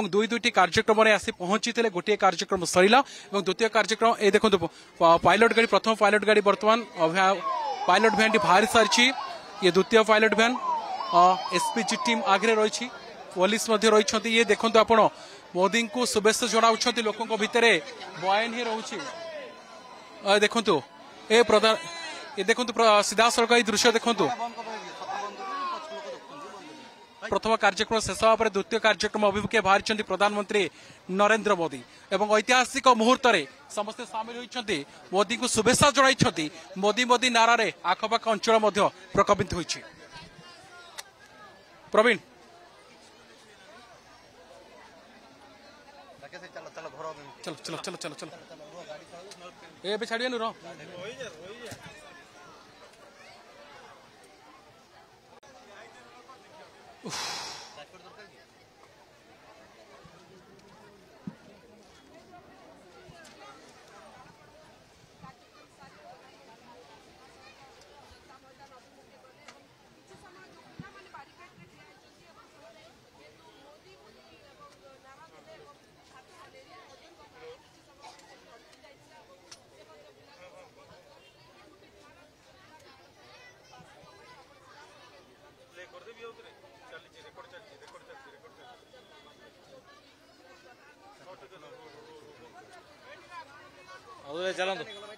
এবং দুইটি कार्यक्रम आसी पहुंची गोटे कार्यक्रम सरला द्वितीय कार्यक्रम ये देखो पायलट गाड़ी प्रथम पायलट गाड़ी बर्तमान पायलट भैन बाहरी सारी ये द्वितीय पायलट भैन एसपीजी टीम आगे रही पुलिस रही ये देखो आप मोदी को शुभेच्छा जनाऊँ लोकों भितर बयान ही रोचे देखु ये प्रधान ये देखो सीधा सड़क ये दृश्य देखु प्रथम कार्यक्रम शेष होगा द्वितीय कार्यक्रम अभिमुखे बाहरी प्रधानमंत्री नरेंद्र मोदी एवं ऐतिहासिक मुहूर्त में समस्ते सामिल होती मोदी को शुभेच्छा जनाई मोदी मोदी नारे आखपाख अंचल प्रकम्पित होती प्रवीण चलो चलो चलो चलो चलो ये छाड़िए नु चलो